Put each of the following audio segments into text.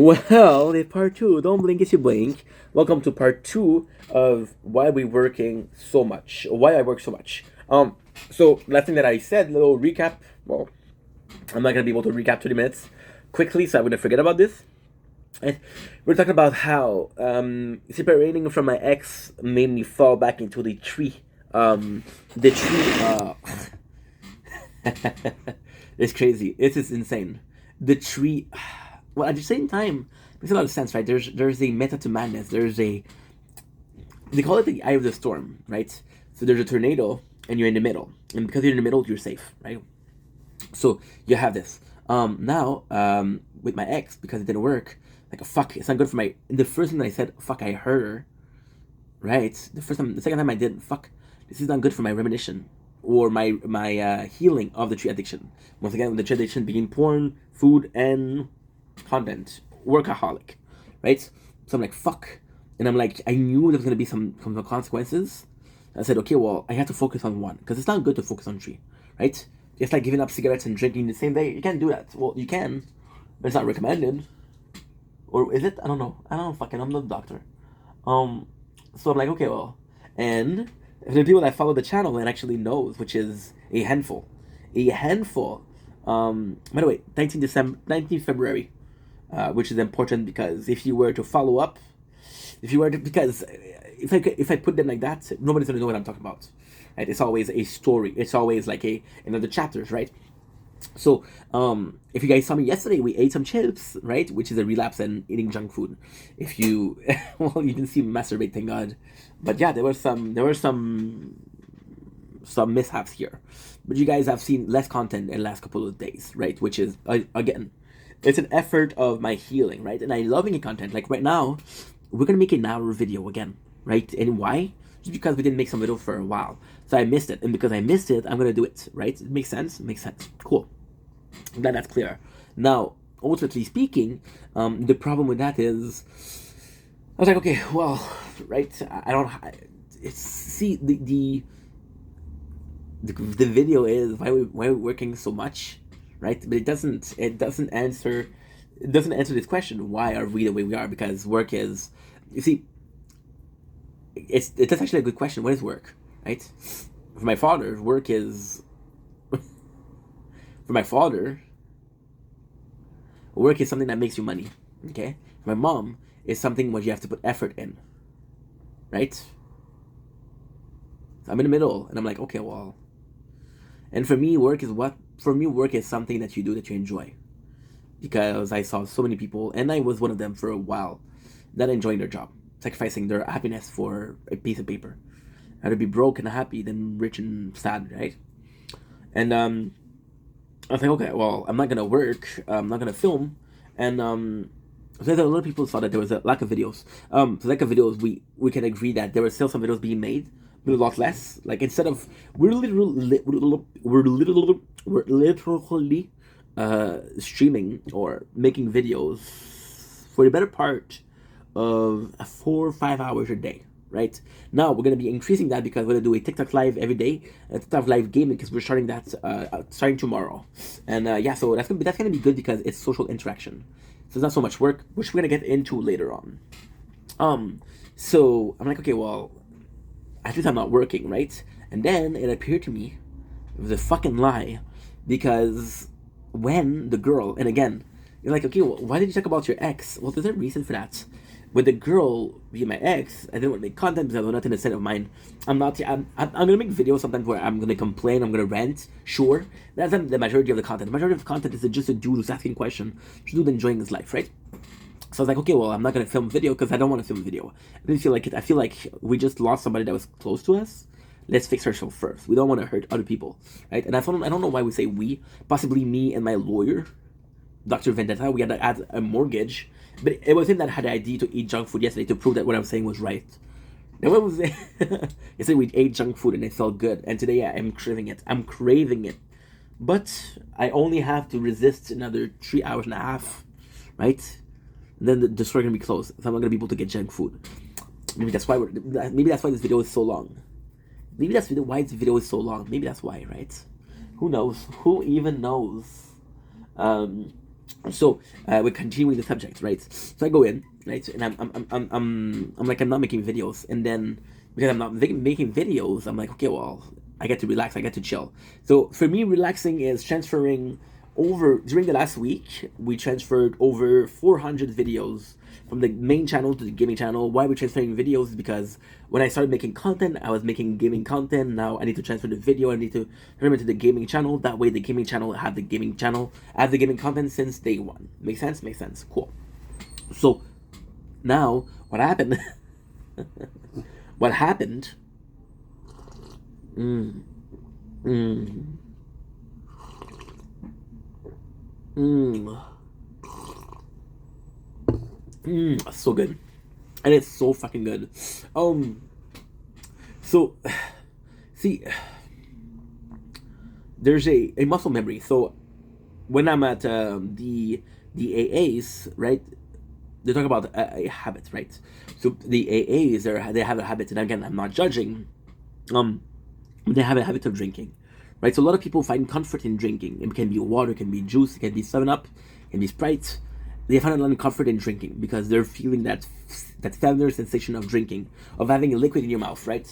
Well, the part two. Don't blink if you blink. Welcome to part two of why we working so much. Why I work so much. So last thing that I said, little recap. Well, I'm not gonna be able to recap 30 minutes quickly, so I'm gonna forget about this. And we're talking about how separating from my ex made me fall back into the tree. The tree. It's crazy. It is insane. The tree. Well, at the same time, it makes a lot of sense, right? There's a method to madness. There's a they call it the eye of the storm, right? So there's a tornado, and you're in the middle, and because you're in the middle, you're safe, right? So you have this. Now, with my ex, because it didn't work, like fuck, it's not good for my. The first thing that I said, fuck, I heard her, right? The second time I did, fuck, this is not good for my reminiscence or my healing of the tree addiction. Once again, the tree addiction being porn, food, and content, workaholic, right? So I'm like, fuck, and I'm like, I knew there was gonna be some consequences. I said, okay, well, I have to focus on one because it's not good to focus on three, right? It's like giving up cigarettes and drinking the same day. You can't do that. Well, you can, but it's not recommended. Or is it? I don't know. I don't know. Fucking, I'm not a doctor. Um, so I'm like, okay, well, and the people that follow the channel and actually knows, which is a handful. By the way, 19 December, 19 February, which is important because if you were to follow up, if you were to, because if I put them like that, nobody's gonna know what I'm talking about. Right? It's always a story. It's always like another chapters, right? So, if you guys saw me yesterday, we ate some chips, right? Which is a relapse and eating junk food. If you, well, you didn't see me masturbate, thank God. But yeah, there were some mishaps here. But you guys have seen less content in the last couple of days, right? Which is again, it's an effort of my healing, right? And I love making content. Like right now, we're gonna make an hour video again, right? And why? Just because we didn't make some video for a while, so I missed it, and because I missed it, I'm gonna do it, right? It makes sense. It makes sense. Cool. I'm glad that's clear. Now, ultimately speaking, the problem with that is, I was like, okay, well, right? I don't. It's see the video is why we're working so much, right? But it doesn't answer this question. Why are we the way we are? Because work is, you see, that's actually a good question. What is work, right? For my father, work is for my father, work is something that makes you money. Okay, for my mom, is something where you have to put effort in, right? So I'm in the middle, and I'm like, okay, well, and for me, work is something that you do that you enjoy, because I saw so many people, and I was one of them for a while, not enjoying their job, sacrificing their happiness for a piece of paper. I'd rather be broke and happy than rich and sad, right? And I was like, okay, well, I'm not gonna work, I'm not gonna film, and so a lot of people saw that there was a lack of videos. So lack of videos, we can agree that there were still some videos being made, but a lot less. Like instead of we're literally streaming or making videos for the better part of 4 or 5 hours a day. Right now, we're gonna be increasing that because we're gonna do a TikTok live every day, a TikTok live gaming because we're starting that starting tomorrow, and yeah, so that's gonna be good because it's social interaction, so it's not so much work, which we're gonna get into later on. So I'm like, okay, well, at least I'm not working, right? And then it appeared to me it was a fucking lie, because when the girl, and again, you're like, okay, well, why did you talk about your ex? Well, there's a reason for that. With the girl being my ex, I didn't want to make content because I was not in a state of mind. I'm gonna make videos sometimes where I'm gonna complain, I'm gonna rant. Sure, that's not the majority of the content. The majority of the content is just a dude who's asking questions, just a dude enjoying his life, right? So I was like, okay, well, I'm not gonna film video because I don't want to film video. I didn't feel like it. I feel like we just lost somebody that was close to us. Let's fix ourselves first. We don't want to hurt other people, right? And I don't know why we say we. Possibly me and my lawyer, Dr. Vendetta. We had to add a mortgage, but it was him that had the idea to eat junk food yesterday to prove that what I'm saying was right. Now what was it? Yesterday we ate junk food and it felt good, and today I'm craving it. I'm craving it, but I only have to resist another 3 hours and a half, right? And then the store gonna be closed, so I'm not gonna be able to get junk food. Maybe that's why this video is so long. Maybe that's why this video is so long. Maybe that's why, right? Who knows? Who even knows? Um, So we're continuing the subject, right? So I go in, right, and I'm like, I'm not making videos, and then because I'm not making videos, I'm like, okay, well, I get to relax, I get to chill. So for me, relaxing is transferring over. During the last week, we transferred over 400 videos from the main channel to the gaming channel. Why we're transferring videos is because when I started making content, I was making gaming content. Now I need to transfer the video. I need to turn it to the gaming channel. That way, the gaming channel have the gaming channel as the gaming content since day one. Make sense? Makes sense. Cool. So now what happened? What happened? Mm, mm, mm, so good, and it's so fucking good. Um, so see, there's a muscle memory. So when I'm at the AAs, right? They talk about a habit, right? So the AAs they have a habit, and again, I'm not judging. Um, they have a habit of drinking, right? So a lot of people find comfort in drinking. It can be water, it can be juice, it can be 7 Up, it can be Sprite. They find a lot of comfort in drinking because they're feeling that familiar sensation of drinking, of having a liquid in your mouth, right?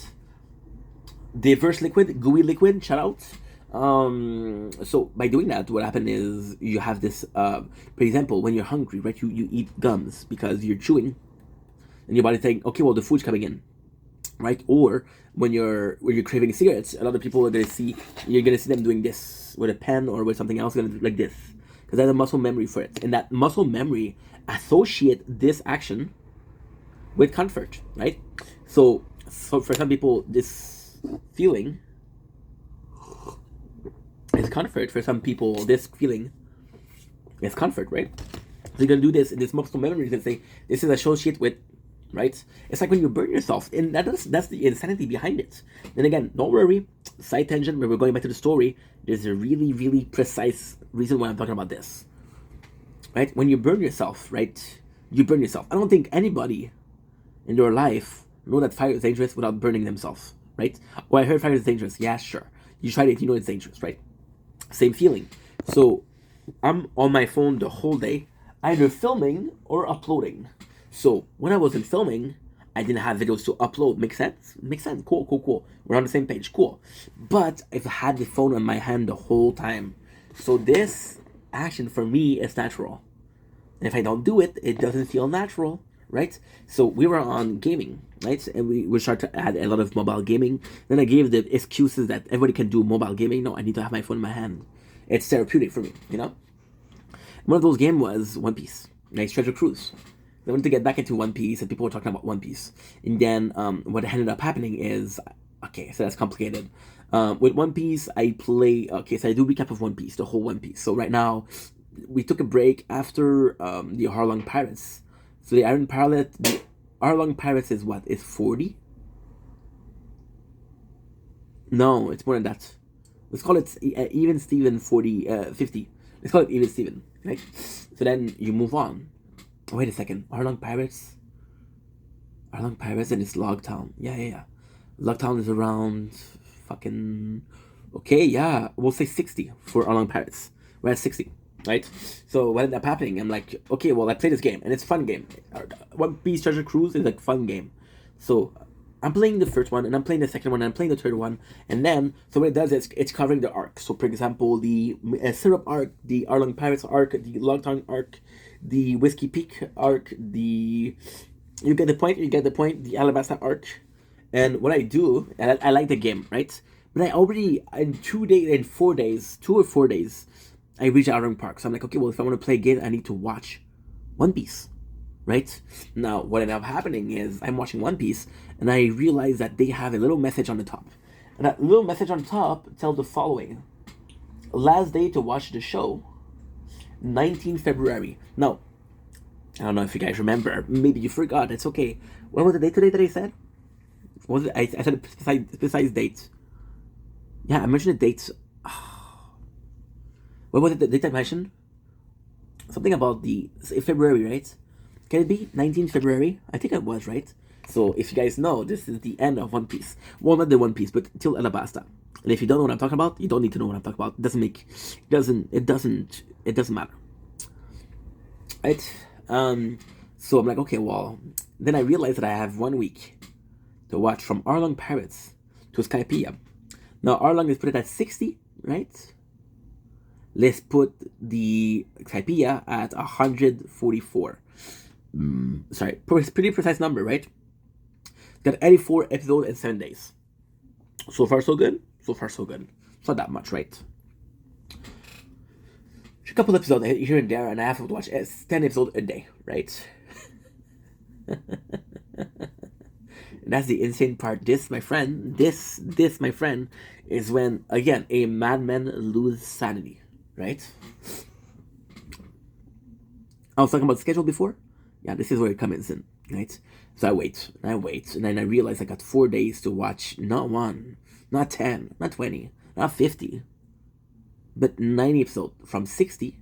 Diverse liquid, gooey liquid, shout out. So by doing that, what happened is you have this, for example, when you're hungry, right? You eat gums because you're chewing, and your body's saying, okay, well, the food's coming in, right? Or when you're craving cigarettes, a lot of people are gonna see you're gonna see them doing this with a pen or with something else, gonna do like this because they have a muscle memory for it, and that muscle memory associate this action with comfort, right? So for some people, this feeling is comfort. For some people, this feeling is comfort, right? So you're gonna do this, and this muscle memory is gonna say this is associated with, right? It's like when you burn yourself, and that's the insanity behind it. Then again, don't worry, side tangent. Where we're going back to the story, there's a really, really precise reason why I'm talking about this, right? When you burn yourself, right? You burn yourself. I don't think anybody in their life know that fire is dangerous without burning themselves, right? Well, I heard fire is dangerous. Yeah, sure. You tried it, you know it's dangerous, right? Same feeling. So I'm on my phone the whole day, either filming or uploading. So when I wasn't filming, I didn't have videos to upload. Make sense? Makes sense. Cool, cool, cool. We're on the same page. Cool. But I've had the phone on my hand the whole time. So this action for me is natural. And if I don't do it, it doesn't feel natural, right? So we were on gaming, right? And we started to add a lot of mobile gaming. Then I gave the excuses that everybody can do mobile gaming. No, I need to have my phone in my hand. It's therapeutic for me, you know? One of those games was One Piece, nice Treasure Cruise. I wanted to get back into One Piece, and people were talking about One Piece. And then what ended up happening is, okay, so that's complicated. With One Piece, I play. Okay, so I do recap of One Piece, the whole One Piece. So right now, we took a break after the Harlong Pirates. So the Harlong Pirates is what? Is 40? No, it's more than that. Let's call it Even Steven 50. Let's call it Even Steven, right? So then you move on. Oh, wait a second. Harlong Pirates? Harlong Pirates and it's Logtown. Yeah, yeah, yeah. Logtown is around fucking. Okay, yeah. We'll say 60 for Harlong Pirates. We're at 60, right? So what ended up happening? I'm like, okay, well, I play this game and it's a fun game. One Piece Treasure Cruise is like a fun game. So I'm playing the first one, and I'm playing the second one, and I'm playing the third one, and then so what it does is it's covering the arc. So, for example, the Syrup arc, the Arlong Pirates arc, the Logtown arc, the Whiskey Peak arc, the you get the point, you get the point, the Alabasta arc, and what I do, and I like the game, right? But I already in 2 days, in 4 days, 2 or 4 days, I reach Arlong Park. So I'm like, okay, well, if I want to play again, I need to watch One Piece, right? Now, what ended up happening is I'm watching One Piece, and I realize that they have a little message on the top. And that little message on top tells the following. Last day to watch the show, 19 February. Now, I don't know if you guys remember. Maybe you forgot. It's okay. What was the date today that I said? What was it? I said a precise date. Yeah, I mentioned the dates. What was it, the date I mentioned? Something about the February, right? Can it be 19th February? I think it was, right? So if you guys know, this is the end of One Piece. Well, not the One Piece, but till Alabasta. And if you don't know what I'm talking about, you don't need to know what I'm talking about. It doesn't matter. right? So I'm like, okay, well, then I realized that I have 1 week to watch from Arlong Pirates to Skypiea. Now Arlong is put it at 60, right? Let's put the Skypiea at 144. Sorry, pretty precise number, right? Got 84 episodes in 7 days. So far, so good. So far, so good. It's not that much, right? A couple episodes here and there, and I have to watch 10 episodes a day, right? And that's the insane part. This, my friend, my friend, is when, again, a madman loses sanity, right? I was talking about schedule before. Yeah, this is where it comes in, right? So I wait, and then I realize I got 4 days to watch not one, not 10, not 20, not 50, but 90 episodes from 60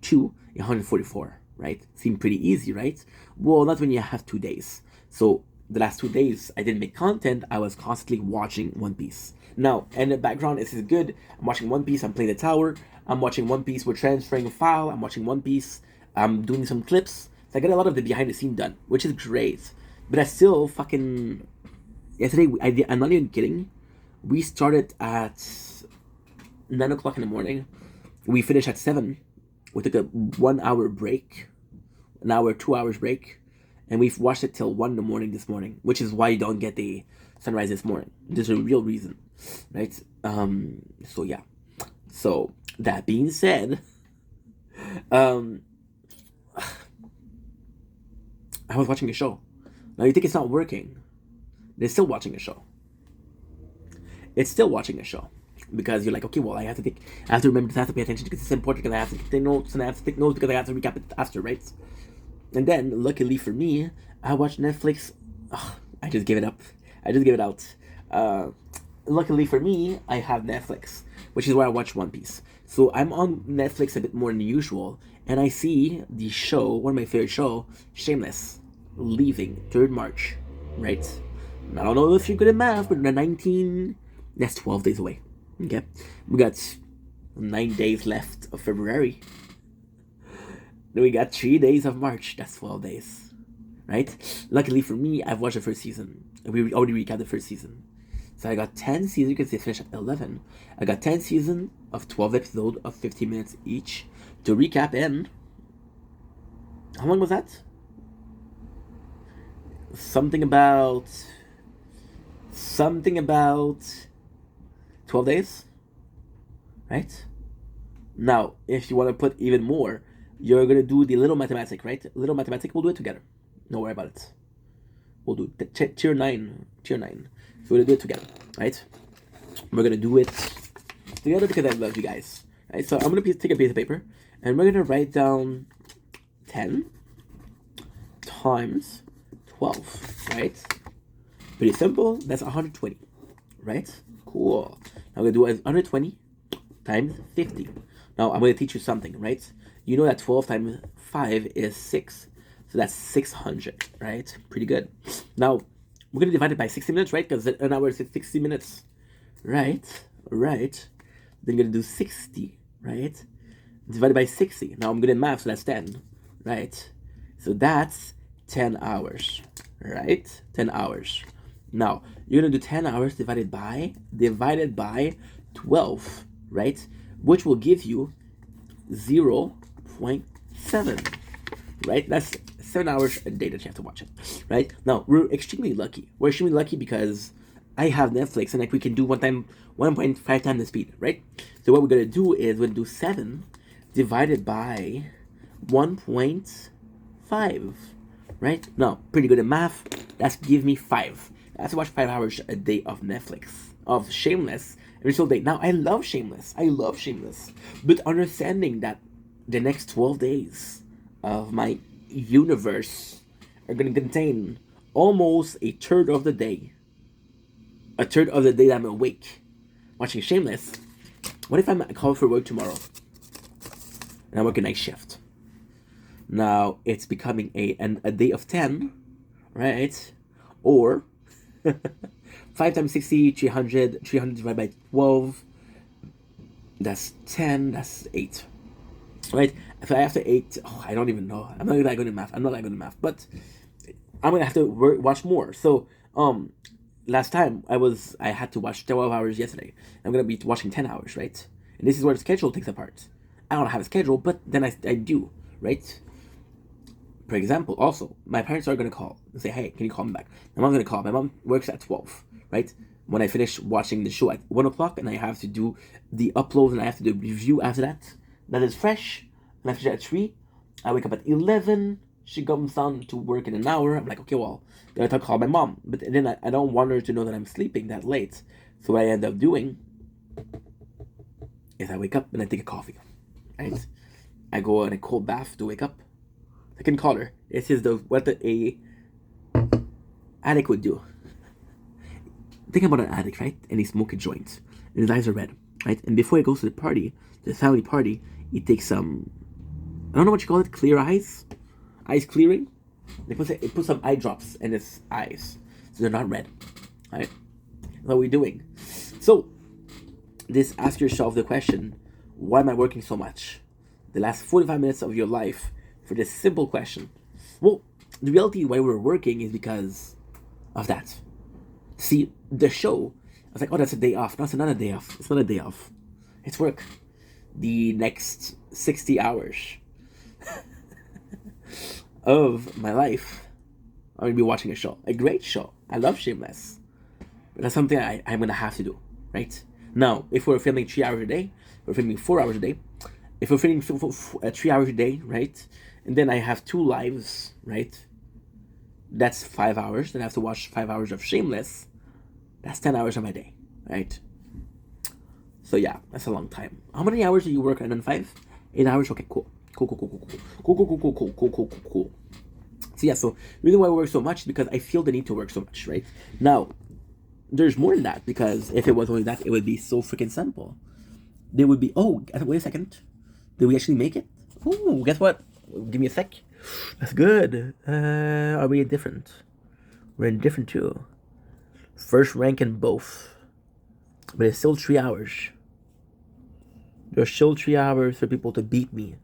to 144, right? Seemed pretty easy, right? Well, not when you have 2 days. So the last 2 days, I didn't make content. I was constantly watching One Piece. Now, in the background, this is good. I'm watching One Piece. I'm playing the tower. I'm watching One Piece. We're transferring a file. I'm watching One Piece. I'm doing some clips. So I got a lot of the behind the scene done, which is great. But I still fucking... Yesterday, I'm not even kidding. We started at 9 o'clock in the morning. We finished at 7. We took a 1 hour break, an hour, 2 hours break, and we've watched it till 1 in the morning this morning, which is why you don't get the sunrise this morning. There's a real reason, right? So yeah. So that being said, I was watching a show. Now you think it's not working. It's still watching a show. It's still watching a show. Because you're like, okay, well, I have to remember, I have to pay attention because it's important, because I have to take notes, and I have to take notes because I have to recap it after, right? And then, luckily for me, I watched Netflix. I just gave it up. I just gave it out. Luckily for me, I have Netflix, which is where I watch One Piece. So I'm on Netflix a bit more than usual, and I see the show, one of my favorite show, Shameless, leaving 3rd March, right? I don't know if you're good at math, but the 19, that's 12 days away. Okay, we got 9 days left of February. Then we got 3 days of March. That's 12 days, right? Luckily for me, I've watched the first season. We already recapped the first season. So I got 10 seasons, because they finished at 11. I got 10 seasons of 12 episodes of 15 minutes each to recap in. How long was that? Something about 12 days, right? Now, if you want to put even more, you're going to do the little mathematic, right? Little mathematic, we'll do it together. Don't worry about it. We'll do tier 9. So we're going to do it together, right? We're going to do it together because I love you guys, right? So I'm going to take a piece of paper, and we're going to write down 10 times 12, right? Pretty simple. That's 120, right? Cool. Now we're going to do 120 times 50. Now I'm going to teach you something, right? You know that 12 times 5 is 6. So that's 600, right? Pretty good. Now we're going to divide it by 60 minutes, right? Because an hour is 60 minutes, right? Right. Then you're going to do 60, right? Divided by 60. Now I'm good at math, so that's 10, right? So that's 10 hours, right? 10 hours. Now, you're going to do 10 hours divided by 12, right? Which will give you 0.7, right? That's 7 hours a day that you have to watch it, right? Now, we're extremely lucky. We're extremely lucky because I have Netflix, and like we can do 1.5 times the speed, right? So what we're going to do is we're going to do 7 divided by 1.5, right? Now, pretty good at math. That's give me 5. I have to watch 5 hours a day of Netflix, of Shameless, every single day. Now, I love Shameless. But understanding that the next 12 days of my universe are going to contain almost a third of the day. A third of the day that I'm awake watching Shameless. What if I'm called for work tomorrow and I work a night shift? Now, it's becoming a day of 10, right? Or 5 times 60, 300 divided by 12. That's 10, that's 8. Right? So I have to 8. Oh, I don't even know. I'm not that good at math. I'm not that good at math, but I'm gonna have to watch more. So last time I had to watch 12 hours yesterday. I'm gonna be watching 10 hours, right? And this is where the schedule takes apart. I don't have a schedule, but then I do, right? For example, also, my parents are gonna call and say, "Hey, can you call me back?" My mom's gonna call. My mom works at 12, right? When I finish watching the show at 1 o'clock, and I have to do the upload and I have to do review after that. That is fresh. And I finish at 3. I wake up at 11. She comes down to work in an hour. I'm like, okay, well, then I have to call my mom. But then I don't want her to know that I'm sleeping that late. So what I end up doing is I wake up and I take a coffee, right? I go in a cold bath to wake up. I can call her. This is what a addict would do. Think about an addict, right? And he smokes a joint. And his eyes are red, right? And before he goes to the party, the family party, he takes some, I don't know what you call it, clear eyes? Eyes clearing? It puts some eye drops in his eyes. So they're not red, right? What are we doing? So, ask yourself the question, why am I working so much? The last 45 minutes of your life for this simple question. Well, the reality why we're working is because of that. See, the show, I was like, oh, that's a day off. No, it's not a day off. It's not a day off. It's work. The next 60 hours of my life, I'm going to be watching a show. A great show. I love Shameless. But that's something I'm going to have to do, right? Now, if we're filming 3 hours a day, we're filming 4 hours a day. If we're filming 3 hours a day, right? And then I have 2 lives, right? That's 5 hours. Then I have to watch 5 hours of Shameless. That's 10 hours of my day, right? So yeah, that's a long time. How many hours do you work on 5? 8 hours? Okay, cool. Cool. So yeah, so the reason why I work so much is because I feel the need to work so much, right? Now, there's more than that, because if it was only that, it would be so freaking simple. There would be, oh, wait a second. Did we actually make it? Ooh, guess what? Give me a sec. That's good. Are we indifferent? We're indifferent too. First rank in both. But it's still 3 hours. There's still 3 hours for people to beat me.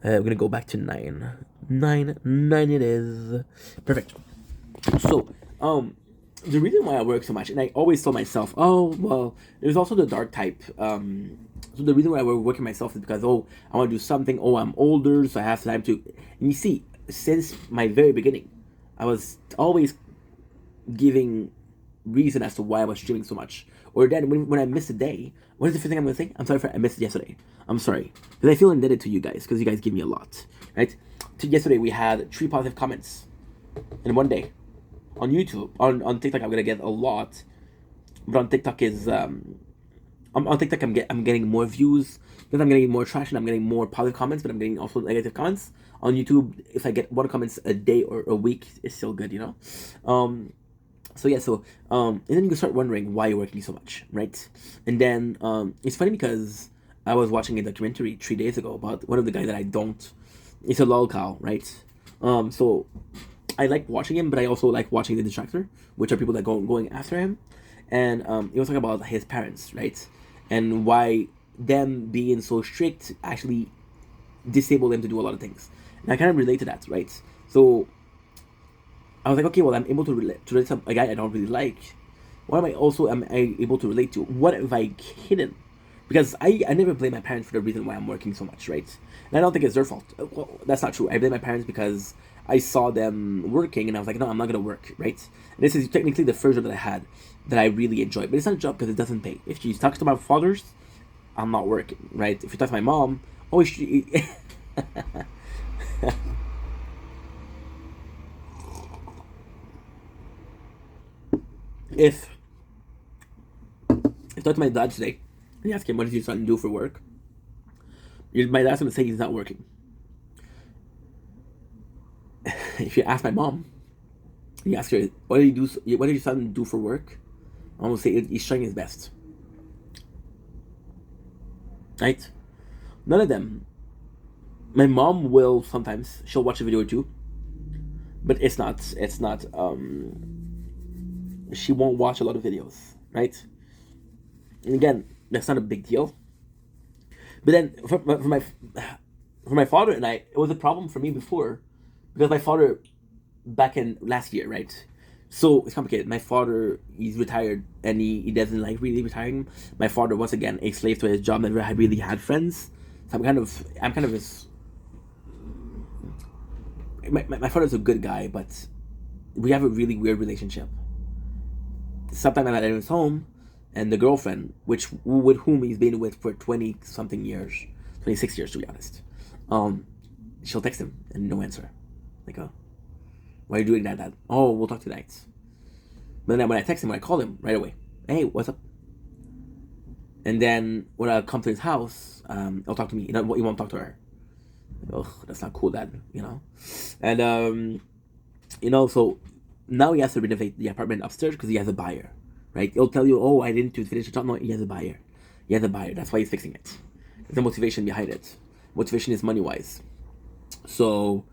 We're gonna go back to 9. 9 it is. Perfect. So, the reason why I work so much, and I always tell myself, oh, well, there's also the dark type. So the reason why I work working myself is because, oh, I want to do something. Oh, I'm older, so I have time to. And you see, since my very beginning, I was always giving reason as to why I was streaming so much. Or then when I miss a day, what is the first thing I'm gonna say? I'm sorry for I missed it yesterday. I'm sorry, because I feel indebted to you guys, because you guys give me a lot, right? Yesterday we had 3 positive comments in one day. On YouTube, on TikTok, I'm gonna get a lot, but on TikTok on TikTok I'm getting more views because I'm getting more traction. I'm getting more positive comments, but I'm getting also negative comments. On YouTube, if I get 1 comments a day or a week, it's still good, you know. And then you can start wondering why you're working so much, right? And then it's funny because I was watching a documentary 3 days ago about one of the guys that I don't. It's a lolcow, right? So I like watching him, but I also like watching the detractor, which are people that going after him. And it was talking about his parents, right? And why them being so strict actually disable them to do a lot of things. And I kind of relate to that, right? So I was like, okay, well, I'm able to relate to a guy I don't really like. What am I able to relate to? What have I hidden? Because I never blame my parents for the reason why I'm working so much, right? And I don't think it's their fault. Well, that's not true. I blame my parents because I saw them working and I was like, no, I'm not gonna work, right? And this is technically the first job that I had that I really enjoyed, but it's not a job because it doesn't pay. If you talk to my fathers, I'm not working, right? If you talk to my mom, oh, if I talk to my dad today and ask him what does your son do for work, my dad's gonna say he's not working. If you ask my mom, you ask her what did your son do for work, I'm gonna say he's trying his best. Right? None of them. My mom will sometimes, she'll watch a video or two, but it's not she won't watch a lot of videos, right? And again, that's not a big deal. But then for my for my father and I, it was a problem for me before, because my father, back in last year, right? So it's complicated. My father, he's retired, and he doesn't like really retiring. My father, once again, a slave to his job, never had really had friends. So I'm kind of his. My father's a good guy, but we have a really weird relationship. Sometimes I'm at his home, and the girlfriend, with whom he's been with for 20 something years, 26 years to be honest, she'll text him and no answer. Like, oh, why are you doing that? That, oh, we'll talk tonight. But then when I text him, I call him right away. Hey, what's up? And then when I come to his house, he'll talk to me. He won't talk to her. Ugh, that's not cool, Dad. And so now he has to renovate the apartment upstairs because he has a buyer, right? He'll tell you, oh, I didn't finish the job. No, he has a buyer. He has a buyer. That's why he's fixing it. There's the motivation behind it. Motivation is money wise. So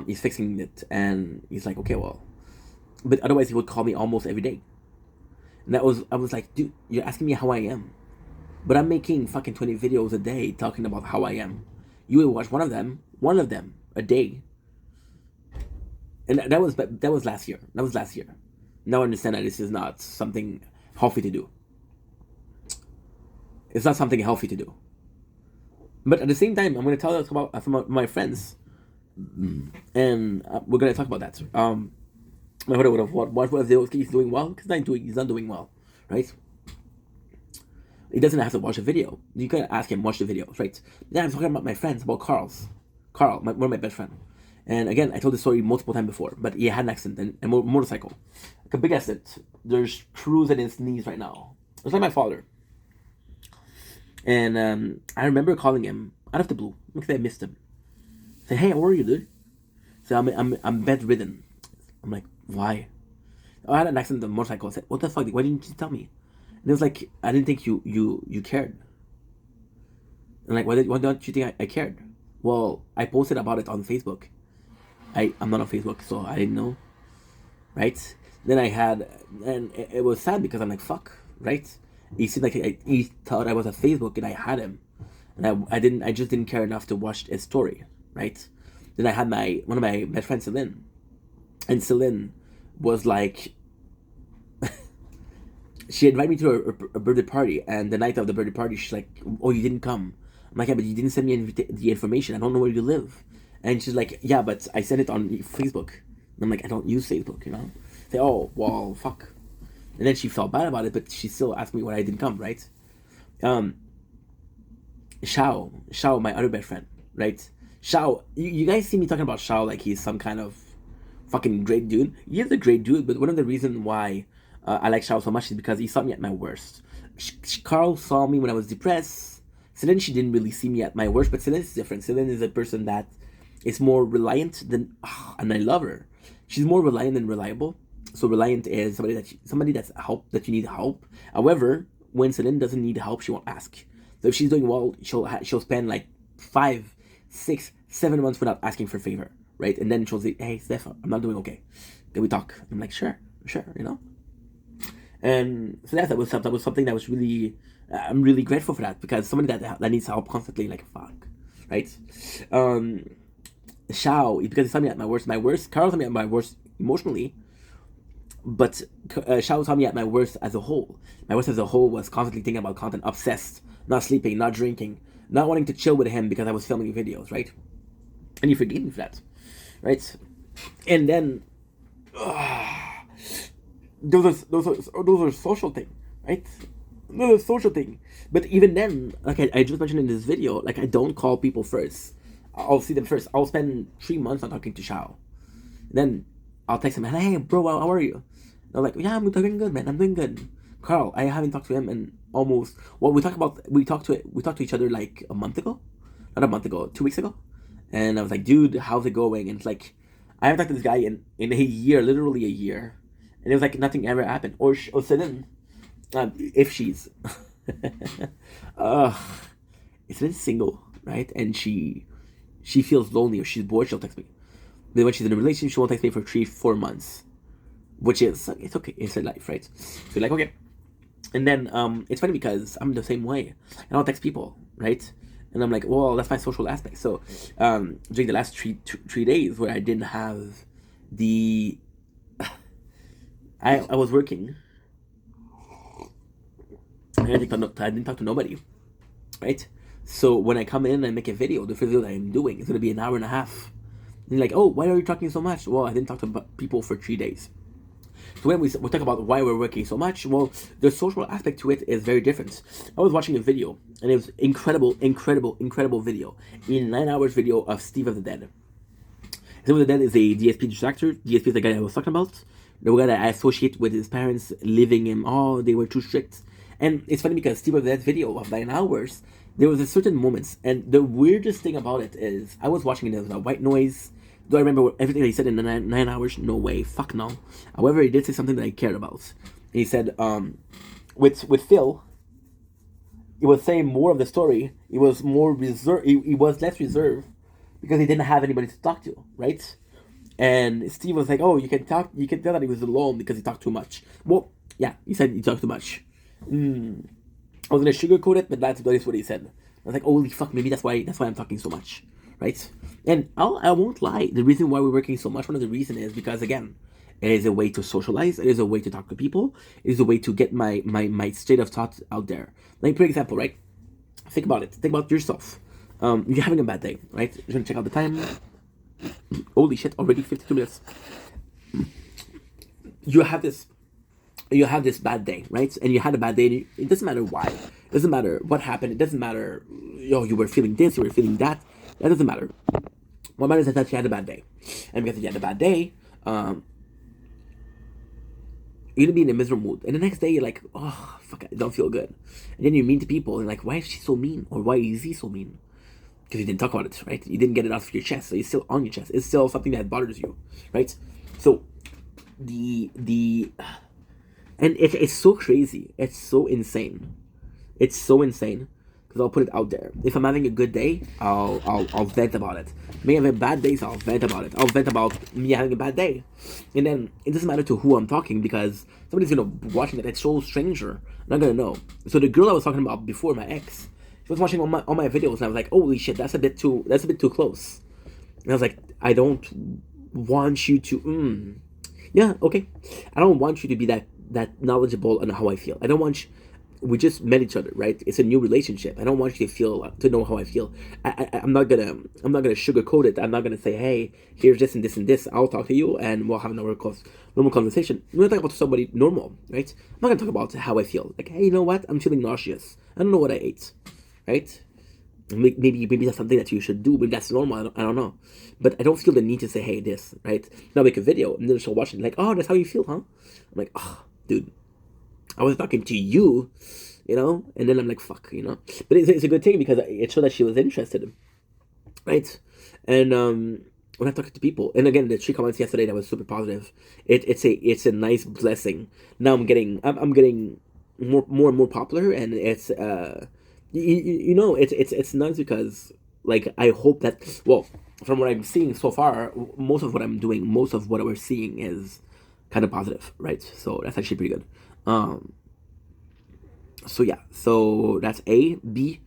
he's fixing it, and he's like, okay, well, but otherwise he would call me almost every day. And I was like, dude, you're asking me how I am, but I'm making fucking 20 videos a day talking about how I am. You will watch one of them a day. And that was last year. Now I understand that this is not something healthy to do. It's not something healthy to do. But at the same time, I'm going to tell you about some of my friends, and we're going to talk about that. My brother would have watched one of those. He's doing well because he's not doing well, right? He doesn't have to watch a video. You can ask him watch the videos, right? Yeah, I'm talking about my friends, about Carl, one of my best friends. And again, I told this story multiple times before, but he had an accident, a motorcycle, like a big accident. There's screws in his knees right now. It's like my father. And I remember calling him out of the blue because I missed him. Say, hey, how are you, dude? So I'm bedridden. I'm like, why? Oh, I had an accident on a motorcycle. I said, what the fuck? Why didn't you tell me? And it was like, I didn't think you cared. And like, why don't you think I cared? Well, I posted about it on Facebook. I'm not on Facebook, so I didn't know, right? Then and it was sad because I'm like, fuck, right? He seemed like he thought I was on Facebook and I had him, and I just didn't care enough to watch his story, right? Then I had one of my best friends, Celine, and Celine was like, she invited me to a birthday party, and the night of the birthday party, she's like, oh, you didn't come. I'm like, yeah, but you didn't send me the information. I don't know where you live. And she's like, yeah, but I sent it on Facebook. And I'm like, I don't use Facebook, Say, oh, well, fuck. And then she felt bad about it, but she still asked me why I didn't come, right? Shao, my other best friend, right? Shao, you guys see me talking about Shao like he's some kind of fucking great dude. He is a great dude, but one of the reasons why I like Shao so much is because he saw me at my worst. Carl saw me when I was depressed. Celine, she didn't really see me at my worst, but Celine is different. Celine is a person that is more reliant than, and I love her. She's more reliant than reliable. So reliant is somebody that's help that you need help. However, when Celine doesn't need help, she won't ask. So if she's doing well, she'll spend like 5, 6, 7 months without asking for a favor, right? And then she'll say, "Hey, Steph, I'm not doing okay. Then we talk." I'm like, "Sure." And so that was something that was really, I'm really grateful for that, because somebody that needs help constantly, like, fuck, right? Shao, because he saw me at my worst. Carl saw me at my worst emotionally, but Shao saw me at my worst as a whole. My worst as a whole was constantly thinking about content, obsessed, not sleeping, not drinking, not wanting to chill with him because I was filming videos, right? And he forgave me for that, right? And then those are social thing, right? Those are social thing. But even then, like I just mentioned in this video, like, I don't call people first. I'll see them first. I'll spend 3 months not talking to Shao. Then I'll text him, "Hey, bro, how are you?" They're like, "Yeah, I'm doing good, man. I'm doing good." Carl, I haven't talked to him in almost. Well, we talked to each other like a month ago, not a month ago, 2 weeks ago, and I was like, "Dude, how's it going?" And it's like, I haven't talked to this guy in a year, literally a year, and it was like nothing ever happened. Or Celine, if she's, Celine's single, right? And she feels lonely or she's bored, she'll text me. But when she's in a relationship, she won't text me for 3-4 months, which is, it's okay, it's her life, right? So like, okay. And then it's funny because I'm the same way. I don't text people, right? And I'm like, well, that's my social aspect. So during the last 3 days where I didn't have the, I was working. I didn't talk to nobody, right? So when I come in and I make a video, the video that I'm doing is gonna be an hour and a half. And you're like, oh, why are you talking so much? Well, I didn't talk to people for 3 days. So when we talk about why we're working so much, well, the social aspect to it is very different. I was watching a video, and it was incredible video. In 9 hours video of Steve of the Dead. Steve of the Dead is a DSP distractor. DSP is the guy I was talking about. The guy that I associate with his parents leaving him. Oh, they were too strict. And it's funny because Steve of the Dead video of 9 hours, there was a certain moments, and the weirdest thing about it is I was watching it, there was a white noise. Do I remember everything that he said in the 9 hours? No way. Fuck no. However, he did say something that I cared about. He said, with Phil, he was saying more of the story. He was more reserved. He was less reserved because he didn't have anybody to talk to, right? And Steve was like, "Oh, you can talk. You can tell that he was alone because he talked too much." Well, yeah, he said he talked too much. I was gonna sugarcoat it, but that's what he said. I was like, "Holy fuck! Maybe that's why I'm talking so much." Right? And I won't lie. The reason why we're working so much, one of the reasons is because, again, it is a way to socialize. It is a way to talk to people. It is a way to get my state of thought out there. Like, for example, right? Think about it. Think about yourself. You're having a bad day, right? You're gonna check out the time. Holy shit! Already 52 minutes. You have this bad day, right? And you had a bad day. And it doesn't matter why. It doesn't matter what happened. It doesn't matter. You were feeling this. You were feeling that. That doesn't matter. What matters is that you had a bad day. And because you had a bad day, you're gonna be in a miserable mood. And the next day you're like, oh fuck, I don't feel good. And then you're mean to people and like, why is she so mean? Or why is he so mean? Because you didn't talk about it, right? You didn't get it off your chest, so it's still on your chest. It's still something that bothers you, right? So and it's so crazy. It's so insane. It's so insane. Because I'll put it out there. If I'm having a good day, I'll vent about it. May have a bad day, so I'll vent about it. I'll vent about me having a bad day. And then it doesn't matter to who I'm talking because somebody's gonna be watching it. It's so stranger. I'm not gonna know. So the girl I was talking about before, my ex, she was watching all my videos and I was like, holy shit, that's a bit too close. And I was like, I don't want you to yeah, okay. I don't want you to be that knowledgeable on how I feel. I don't want you, we just met each other, right? It's a new relationship. I don't want you to know how I feel. I'm not gonna sugarcoat it. I'm not gonna say, hey, here's this and this and this. I'll talk to you and we'll have a normal conversation. I'm gonna talk about somebody normal, right? I'm not gonna talk about how I feel. Like, hey, you know what? I'm feeling nauseous. I don't know what I ate, right? Maybe that's something that you should do. Maybe that's normal. I don't know, but I don't feel the need to say, hey, this, right? Now make a video and then she'll watch it like, oh, that's how you feel, huh? I'm like, oh, dude. I was talking to you, and then I'm like, fuck, But it's a good thing because it showed that she was interested, right? And when I talk to people, and again, the 3 comments yesterday that was super positive. It's a nice blessing. Now I'm getting more and more popular, and it's it's nice because like I hope that from what I'm seeing so far, most of what we're seeing is kind of positive, right? So that's actually pretty good. So yeah, so that's A. B,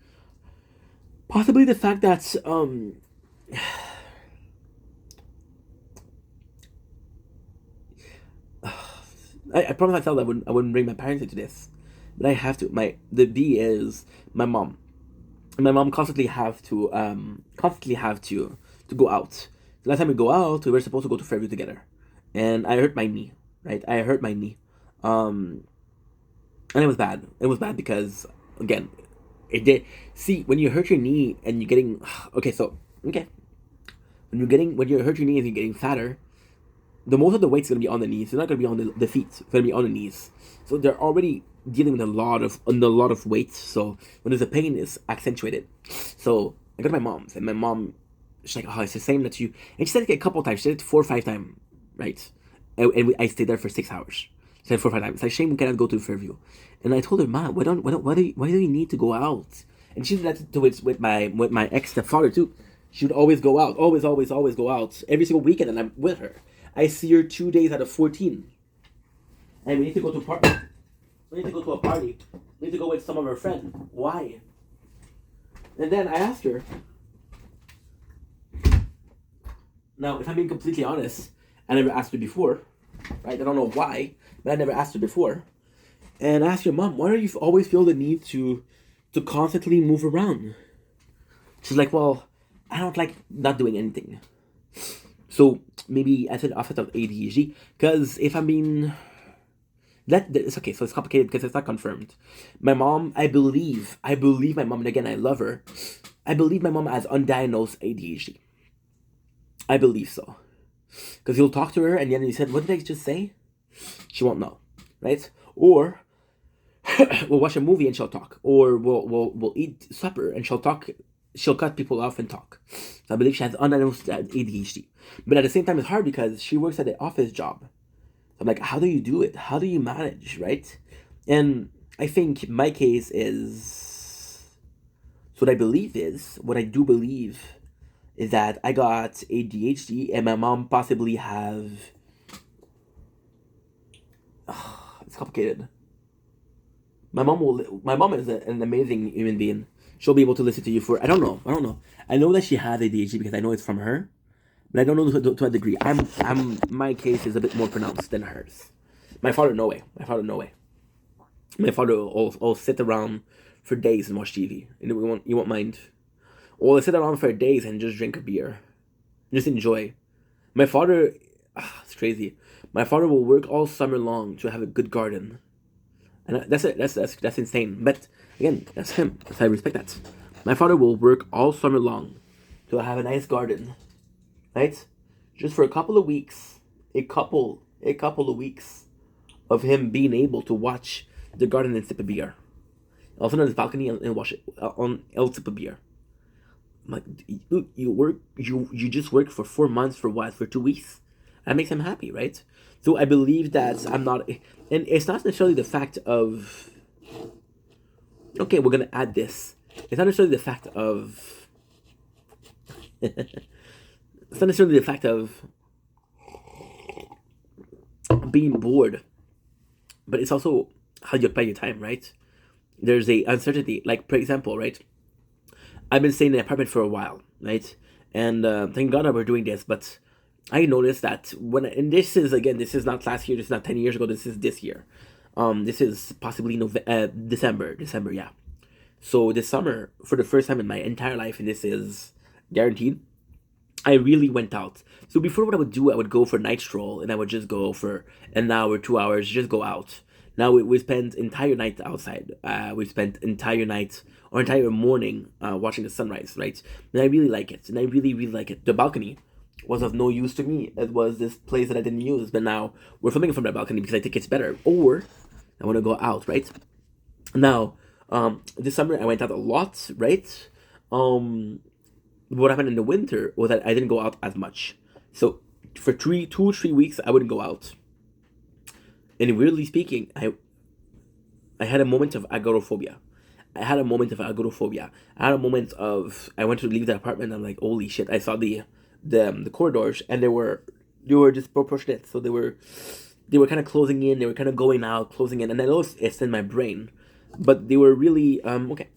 possibly the fact that I promised myself that I wouldn't bring my parents into this, but I have to. The B is my mom. My mom constantly have to go out. The last time we go out, we were supposed to go to Fairview together, and I hurt my knee. Right, I hurt my knee. And it was bad. It was bad because, again, it did. See, when you hurt your knee and you're getting when you hurt your knee and you're getting fatter, the most of the weight's gonna be on the knees. It's not gonna be on the feet. It's gonna be on the knees. So they're already dealing with a lot of weight. So when there's a pain, it's accentuated. So I go to my mom's, and my mom, she's like, "Oh, it's the same that you." And she said it a couple times. She said it 4 or 5 times, right? And I stayed there for 6 hours. Said 4 or 5 times. It's like, shame we cannot go to Fairview. And I told her, Mom, why do you need to go out? And she did that to it with my ex stepfather too. She would always go out, always go out every single weekend, and I'm with her. I see her 2 days out of 14, and we need to go to a party. We need to go to a party. We need to go with some of her friends. Why? And then I asked her, now, if I'm being completely honest, I never asked her before, right? I don't know why, but I never asked her before. And I asked her, Mom, why do you always feel the need to constantly move around? She's like, well, I don't like not doing anything. So maybe I said offset of ADHD, because if I'm being it's okay. So it's complicated because it's not confirmed. My mom, I believe my mom, and again, I love her. I believe my mom has undiagnosed ADHD. I believe so. Because you'll talk to her and then you said, what did I just say? She won't know, right? Or we'll watch a movie and she'll talk. Or we'll eat supper and she'll talk. She'll cut people off and talk. So I believe she has undiagnosed ADHD. But at the same time, it's hard because she works at an office job. I'm like, how do you do it? How do you manage, right? And I think my case is so what I do believe is that I got ADHD and my mom possibly have. It's complicated. My mom is an amazing human being. She'll be able to listen to you for. I don't know. I know that she has ADHD because I know it's from her, but I don't know to a degree. My case is a bit more pronounced than hers. My father, no way. My father will sit around for days and watch TV. You won't mind. Or sit around for days and just drink a beer, just enjoy. My father, it's crazy. My father will work all summer long to have a good garden, and that's it. That's insane. But again, that's him. So I respect that. My father will work all summer long to have a nice garden, right? Just for a couple of weeks, a couple of weeks of him being able to watch the garden and sip a beer. Also on his balcony and watch it on El sip a beer. I'm like, you just work for 4 months for what? For 2 weeks? That makes him happy, right? So I believe that I'm not, and it's not necessarily the fact of okay, we're gonna add this. It's not necessarily the fact of it's not necessarily the fact of being bored, but it's also how you apply your time, right? There's a uncertainty. Like for example, right? I've been staying in an apartment for a while, right? And thank God that we're doing this, but I noticed that and this is not last year, this is not 10 years ago, this is this year. This is possibly December, yeah. So this summer, for the first time in my entire life, and this is guaranteed, I really went out. So before, what I would do, I would go for a night stroll, and I would just go for an hour, 2 hours, just go out. Now we spent entire night outside. We spent entire night or entire morning watching the sunrise, right? And I really like it, and I really really like it. The balcony was of no use to me. It was this place that I didn't use, but now we're filming from the balcony because I think it's better. Or I want to go out, right? Now, this summer I went out a lot, right? What happened in the winter was that I didn't go out as much. So for 2 3 weeks I wouldn't go out. And weirdly speaking, I had a moment of agoraphobia. I had a moment of I went to leave the apartment. And I'm like, holy shit! I saw the corridors, and they were disproportionate. So they were kind of closing in. They were kind of going out, closing in, and I know it's in my brain, but they were really okay.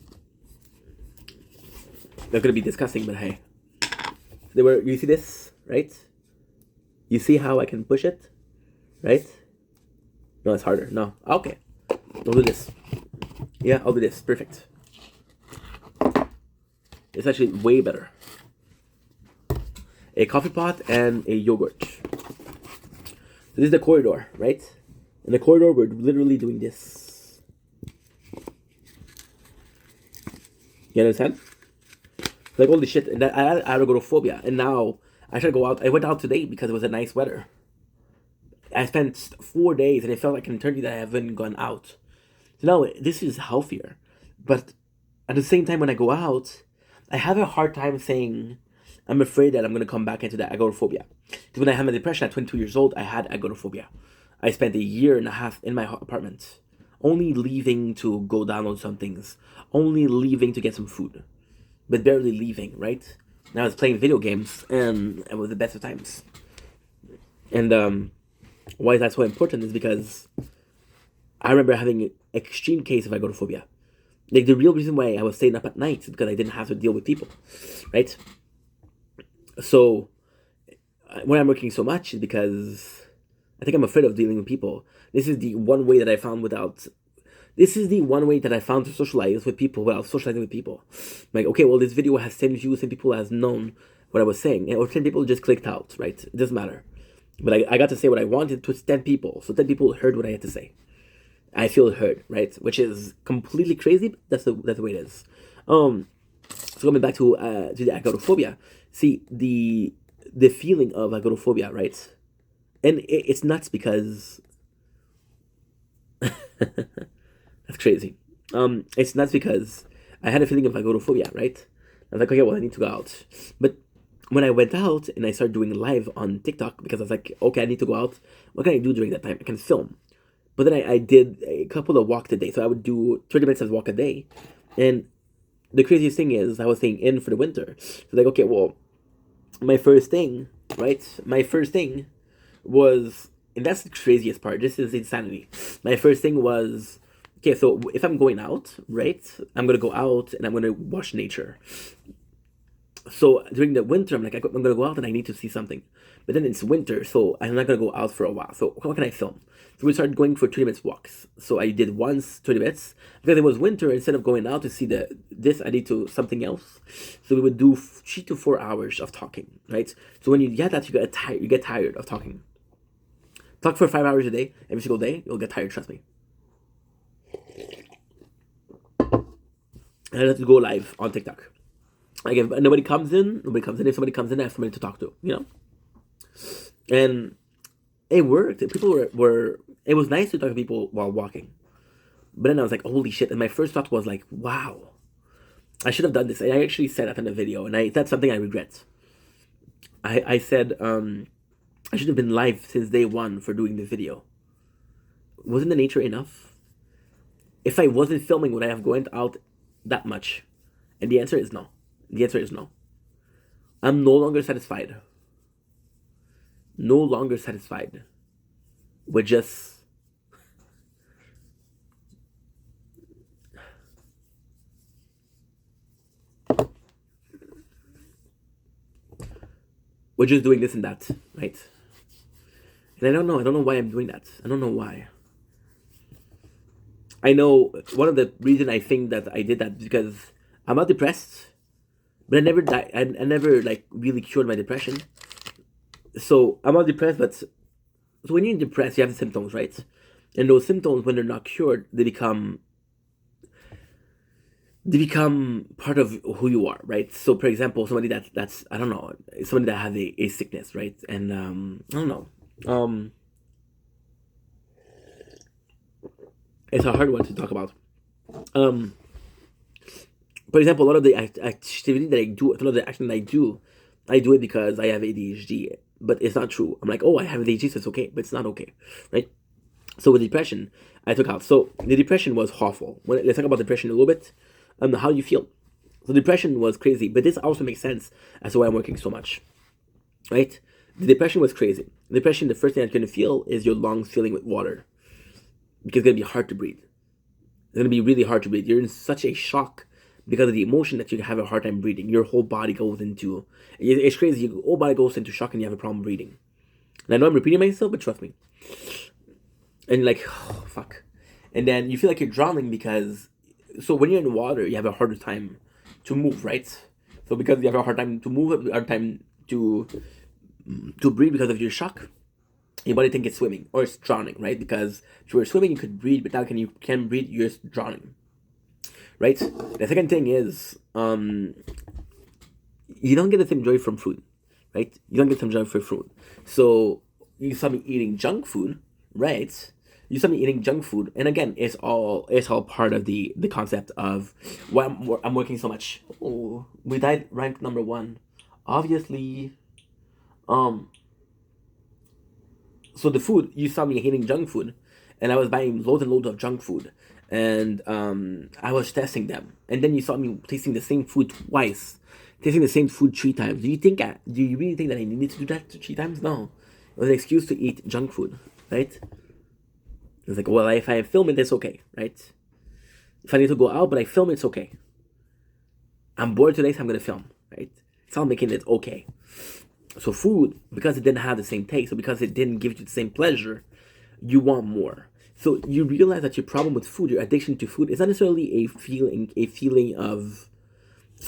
They're gonna be disgusting, but hey, they were. You see this, right? You see how I can push it, right? No, it's harder. No, okay. I'll do this. Yeah, I'll do this. Perfect. It's actually way better. A coffee pot and a yogurt. So this is the corridor, right? In the corridor, we're literally doing this. You understand? Like, holy shit. And I had agoraphobia. And now I should go out. I went out today because it was a nice weather. I spent 4 days and it felt like an eternity that I haven't gone out. So now this is healthier. But at the same time, when I go out, I have a hard time saying I'm afraid that I'm going to come back into that agoraphobia. Because when I had my depression at 22 years old, I had agoraphobia. I spent a year and a half in my apartment, only leaving to go download some things, only leaving to get some food, but barely leaving, right? And I was playing video games, and it was the best of times. And why is that so important is because I remember having an extreme case of agoraphobia. Like the real reason why I was staying up at night is because I didn't have to deal with people, right? So when I'm working so much is because I think I'm afraid of dealing with people. This is the one way that I found without. This is the one way that I found to socialize with people without socializing with people. Like, okay, well, this video has 10 views, and people has known what I was saying, or 10 people just clicked out, right? It doesn't matter. But I got to say what I wanted to 10 people, so 10 people heard what I had to say. I feel heard, right? Which is completely crazy, but that's the way it is. So coming back to the agoraphobia, see the feeling of agoraphobia, right? And it's nuts because that's crazy. It's nuts because I had a feeling of agoraphobia, right? I was like, okay, well, I need to go out. But when I went out and I started doing live on TikTok, because I was like, okay, I need to go out. What can I do during that time? I can film. But then I did a couple of walks a day. So I would do 30 minutes of walk a day. And the craziest thing is I was staying in for the winter. So like, okay, well, my first thing, right? My first thing was, and that's the craziest part. This is insanity. My first thing was, okay, so if I'm going out, right? I'm gonna go out and I'm gonna watch nature. So during the winter, I'm like, I'm gonna go out and I need to see something. But then it's winter, so I'm not gonna go out for a while. So what can I film? So we started going for 30 minutes walks. So I did once 30 minutes because it was winter. Instead of going out to see this, I need to something else. So we would do 3 to 4 hours of talking, right? So when you get that, you get tired of talking. Talk for 5 hours a day, every single day, you'll get tired. Trust me. And I had to go live on TikTok. Like if nobody comes in, nobody comes in. If somebody comes in, I have somebody to talk to, And it worked. People were it was nice to talk to people while walking. But then I was like, holy shit. And my first thought was like, wow, I should have done this. And I actually said that in the video, and that's something I regret. I said, I should have been live since day one for doing the video. Wasn't the nature enough? If I wasn't filming, would I have gone out that much? And the answer is no. The answer is no. I'm no longer satisfied. No longer satisfied with just doing this and that, right? And I don't know why I'm doing that. I don't know why. I know one of the reasons I think that I did that is because I'm not depressed, but I never died. I never like really cured my depression. So I'm not depressed, but so when you're depressed, you have the symptoms, right? And those symptoms, when they're not cured, they become part of who you are, right? So, for example, somebody that's I don't know, somebody that has a sickness, right? And I don't know. It's a hard one to talk about. For example, a lot of the activity that I do, a lot of the action that I do it because I have ADHD. But it's not true. I'm like, oh, I have ADHD, so it's okay, but it's not okay, right? So with depression, I took out. So the depression was awful. Let's talk about depression a little bit. How do you feel? So depression was crazy, but this also makes sense as to why I'm working so much, right? The depression was crazy. Depression, the first thing that's going to feel is your lungs filling with water, because it's going to be hard to breathe. It's going to be really hard to breathe. You're in such a shock because of the emotion that you have a hard time breathing. Your whole body goes into, it's crazy. Your whole body goes into shock and you have a problem breathing. And I know I'm repeating myself, but trust me. And like, oh, fuck. And then you feel like you're drowning because, so when you're in water, you have a harder time to move, right? So because you have a hard time to move, a hard time to breathe because of your shock, your body thinks it's swimming or it's drowning, right? Because if you were swimming, you could breathe, but now you can't breathe, you're drowning. Right? The second thing is, you don't get the same joy from food, right? You don't get some joy from food. So you saw me eating junk food, right? You saw me eating junk food, and again, it's all part of the concept of why I'm working so much. Oh, we died ranked number 1, obviously. So the food, you saw me eating junk food, and I was buying loads and loads of junk food. And I was testing them, and then you saw me tasting the same food twice, tasting the same food 3 times. Do you really think that I needed to do that 3 times? No, it was an excuse to eat junk food, right? It's like, well, if I film it, it's okay, right? If I need to go out, but I film, it's okay. I'm bored today, so I'm gonna film, right? It's all making it okay. So food, because it didn't have the same taste, or because it didn't give you the same pleasure, you want more. So you realize that your problem with food, your addiction to food, is not necessarily a feeling of.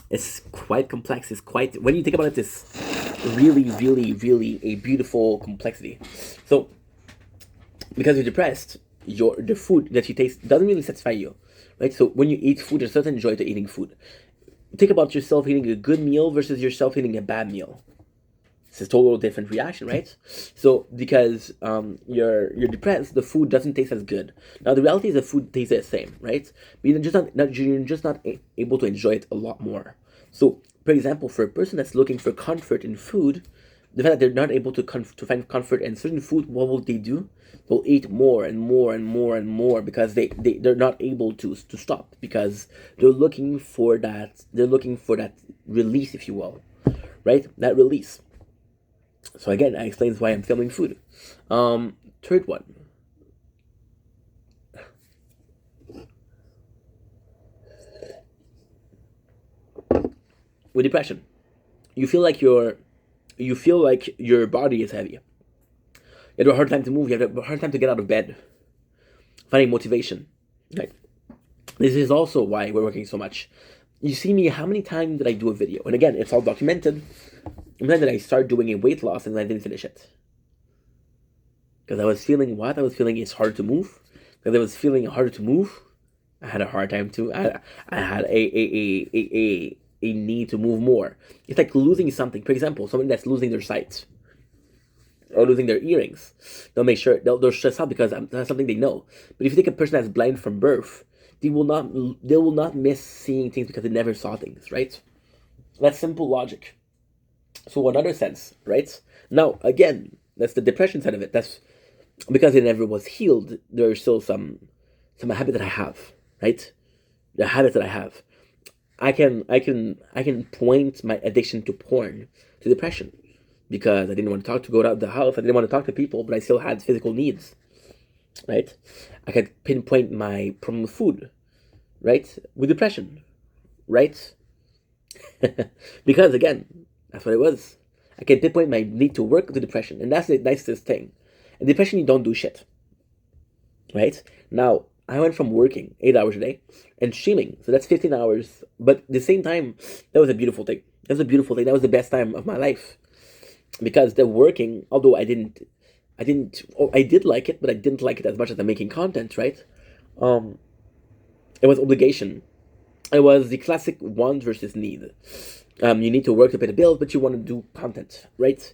It's quite complex. It's quite, when you think about it, it's really, really, really a beautiful complexity. So because you're depressed, the food that you taste doesn't really satisfy you, right? So when you eat food, there's a certain joy to eating food. Think about yourself eating a good meal versus yourself eating a bad meal. It's a total different reaction, right? So because you're depressed, the food doesn't taste as good. Now the reality is the food tastes the same, right? But you're just not able to enjoy it a lot more. So for example, for a person that's looking for comfort in food, the fact that they're not able to find comfort in certain food, what will they do? They'll eat more and more and more and more because they're not able to stop, because they're looking for that release, if you will, right? That release. So again, that explains why I'm filming food. Third one. With depression, you feel like your body is heavy. You have a hard time to move. You have a hard time to get out of bed. Finding motivation. Right. This is also why we're working so much. You see me. How many times did I do a video? And again, it's all documented. And then I started doing a weight loss and I didn't finish it because I was feeling what I was feeling is hard to move. Because I was feeling harder to move, I had a hard time to. I had a need to move more. It's like losing something. For example, someone that's losing their sight or losing their earrings, they'll stress out because that's something they know. But if you take a person that's blind from birth, they will not miss seeing things because they never saw things, right? That's simple logic. So another sense, right? Now again, that's the depression side of it. That's because it never was healed. There's still some habit that I have, right? The habits that I have. I can point my addiction to porn to depression because I didn't want to go out of the house. I didn't want to talk to people, but I still had physical needs, right? I could pinpoint my problem with food, right? With depression, right? Because again, that's what it was. I can pinpoint my need to work with depression, and that's the nicest thing. In depression, you don't do shit, right? Now, I went from working 8 hours a day and streaming, so that's 15 hours. But at the same time, that was a beautiful thing. That was a beautiful thing. That was the best time of my life because the working, although I did like it, but I didn't like it as much as I'm making content, right? Um, it was obligation. It was the classic want versus need. You need to work to pay the bills, but you want to do content, right?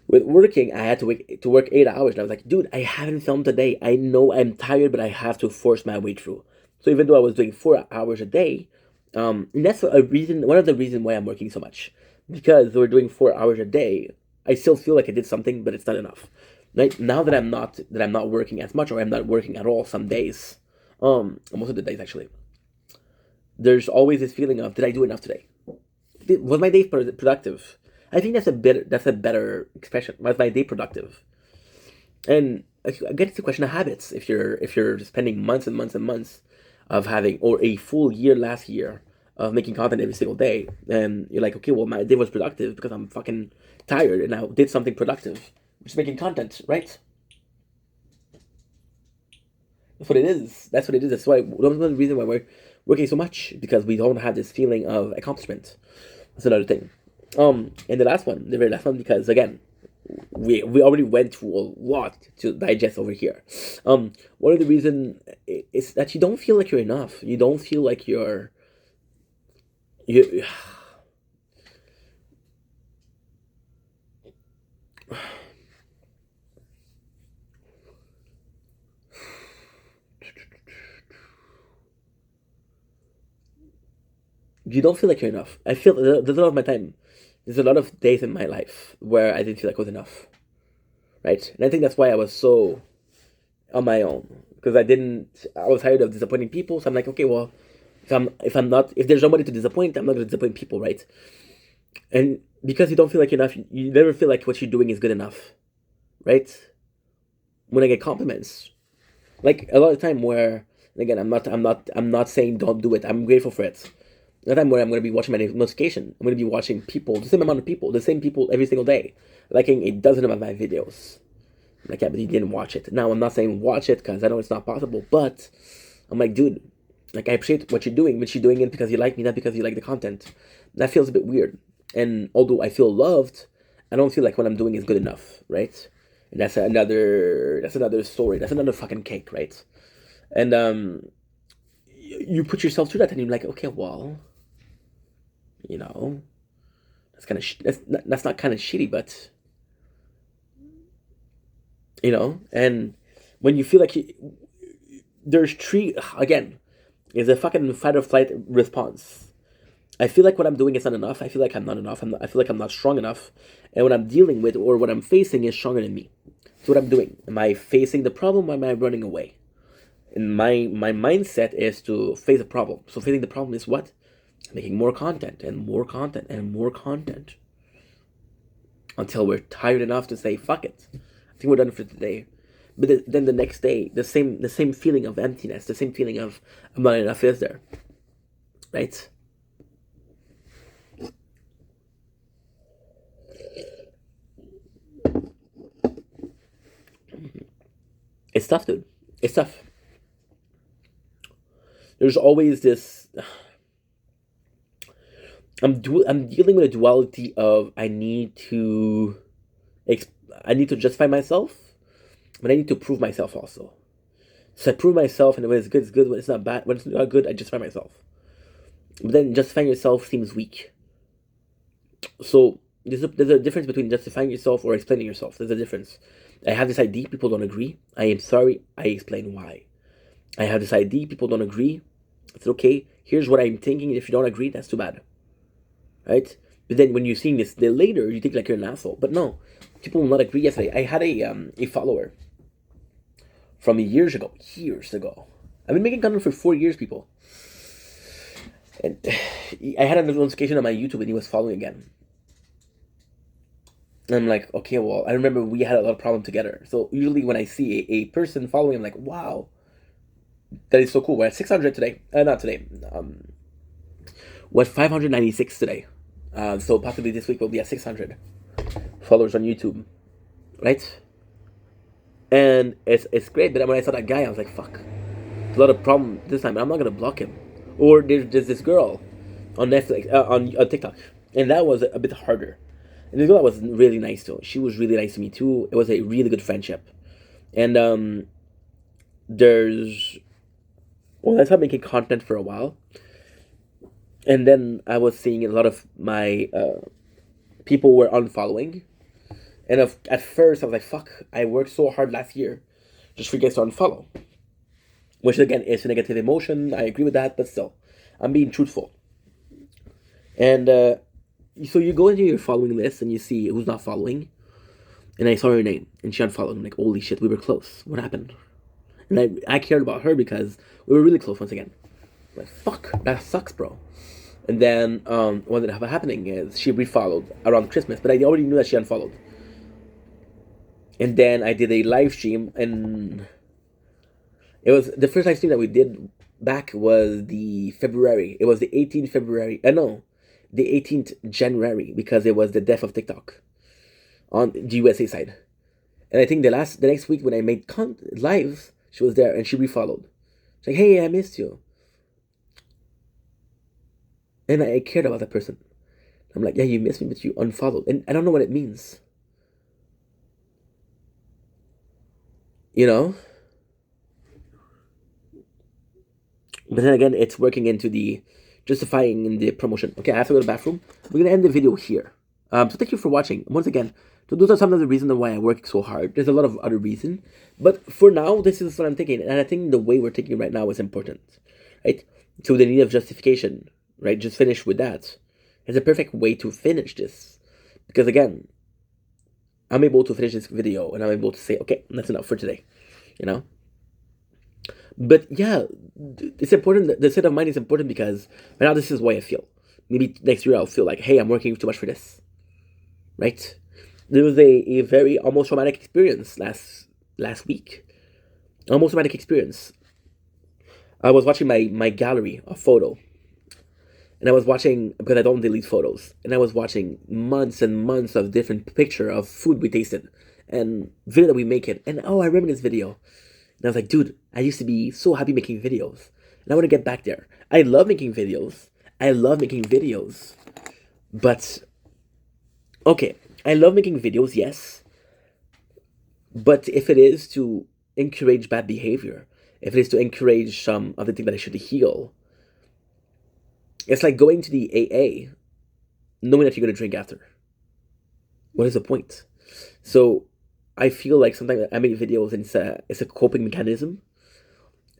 With working, I had to work 8 hours, and I was like, dude, I haven't filmed today. I know I'm tired, but I have to force my way through. So even though I was doing 4 hours a day, and that's one of the reasons why I'm working so much, because we're doing 4 hours a day. I still feel like I did something, but it's not enough. Right now that I'm not working as much, or I'm not working at all, some days, most of the days actually, there's always this feeling of, did I do enough today? Was my day productive? I think that's a better expression. Was my day productive? And I get to the question of habits. If you're spending months and months and months of having, or a full year last year of making content every single day, then you're like, okay, well, my day was productive because I'm fucking tired and I did something productive, which is making content, right? That's what it is. That's what it is. That's one of the reason why we're working so much, because we don't have this feeling of accomplishment. That's another thing. And the very last one, because again, we already went through a lot to digest over here. One of the reason is that you don't feel like you're enough. You don't feel like you. You don't feel like you're enough. I feel there's a lot of my time. There's a lot of days in my life where I didn't feel like I was enough, right? And I think that's why I was so on my own, because I was tired of disappointing people. So I'm like, okay, well, if there's nobody to disappoint, I'm not gonna disappoint people, right? And because you don't feel like you're enough, you never feel like what you're doing is good enough, right? When I get compliments, like a lot of time where And again, I'm not saying don't do it. I'm grateful for it. The time where I'm going to be watching my notification, I'm going to be watching people, the same amount of people, the same people every single day, liking a dozen of my videos. Like, yeah, but you didn't watch it. Now, I'm not saying watch it because I know it's not possible, but I'm like, dude, like, I appreciate what you're doing, but you're doing it because you like me, not because you like the content. That feels a bit weird. And although I feel loved, I don't feel like what I'm doing is good enough, right? And that's another story. That's another fucking cake, right? And you put yourself through that, and you're like, okay, well, you know, that's kind of that's not kind of shitty, but and when you feel like there's three again, is a fucking fight or flight response. I feel like what I'm doing is not enough. I feel like I'm not enough. I feel like I'm not strong enough, and what I'm dealing with or what I'm facing is stronger than me. So what I'm doing? Am I facing the problem, or am I running away? And my mindset is to face the problem. So facing the problem is what? Making more content and more content and more content until we're tired enough to say fuck it. I think we're done for today. But then the next day, the same feeling of emptiness, the same feeling of I'm not enough is there, right? It's tough, dude. It's tough. There's always this. I'm dealing with a duality of I need to justify myself, but I need to prove myself also. So I prove myself, and when it's good, it's good. When it's not bad, when it's not good, I justify myself. But then justifying yourself seems weak. So there's a difference between justifying yourself or explaining yourself. There's a difference. I have this idea, people don't agree. I am sorry, I explain why. I have this idea, people don't agree. It's okay. Here's what I'm thinking. If you don't agree, that's too bad. Right? But then when you're seeing this later, you think like you're an asshole. But no, people will not agree. Yesterday, I had a follower from years ago. Years ago. I've been making content for 4 years, people. And I had a notification on my YouTube, and he was following again. And I'm like, okay, well, I remember we had a lot of problem together. So usually when I see a person following, I'm like, wow, that is so cool. We're at 600 today. Not today. We're at 596 today. So possibly this week we'll be at 600 followers on YouTube, right? And it's great. But when I saw that guy, I was like, fuck, there's a lot of problem this time. I'm not gonna block him. Or there's this girl on Netflix, on TikTok, and that was a bit harder. And this girl was really nice too. She was really nice to me too. It was a really good friendship. And there's I started making content for a while, and then I was seeing a lot of my people were unfollowing. And at first I was like, fuck, I worked so hard last year just for you guys to unfollow. Which again is a negative emotion. I agree with that, but still, I'm being truthful. And so you go into your following list and you see who's not following. And I saw her name and she unfollowed. I'm like, holy shit, we were close. What happened? And I cared about her because we were really close once again. I'm like, fuck, that sucks, bro. And then what ended up happening is she refollowed around Christmas, but I already knew that she unfollowed. And then I did a live stream, and it was the first live stream that we did back was the February. It was the 18th February. No, the 18th January, because it was the death of TikTok on the USA side. And I think the next week when I made lives, she was there and she refollowed. She's like, hey, I missed you. And I cared about that person. I'm like, yeah, you missed me, but you unfollowed. And I don't know what it means. You know? But then again, it's working into the justifying in the promotion. Okay, I have to go to the bathroom. We're going to end the video here. So thank you for watching. Once again, those are some of the reasons why I work so hard. There's a lot of other reasons. But for now, this is what I'm thinking. And I think the way we're thinking right now is important. Right? So the need of justification, right? Just finish with that. It's a perfect way to finish this. Because again, I'm able to finish this video and I'm able to say, okay, that's enough for today. You know? But yeah, it's important. The state of mind is important because right now this is why I feel. Maybe next year I'll feel like, hey, I'm working too much for this. Right? There was a very almost traumatic experience last week. Almost traumatic experience. I was watching my gallery of photo, and I was watching because I don't delete photos, and I was watching months and months of different picture of food we tasted and video that we make it. And oh, I remember this video, and I was like, dude, I used to be so happy making videos, and I want to get back there. I love making videos. I love making videos, but okay, I love making videos, yes, but if it is to encourage bad behavior, if it is to encourage some of the things that I should heal, it's like going to the AA knowing that you're going to drink after. What is the point? So I feel like sometimes I make videos and it's a coping mechanism.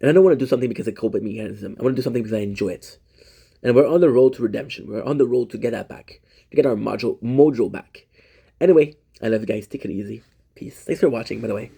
And I don't want to do something because it's a coping mechanism. I want to do something because I enjoy it. And we're on the road to redemption. We're on the road to get that back, to get our mojo back. Anyway, I love you guys. Take it easy. Peace. Thanks for watching, by the way.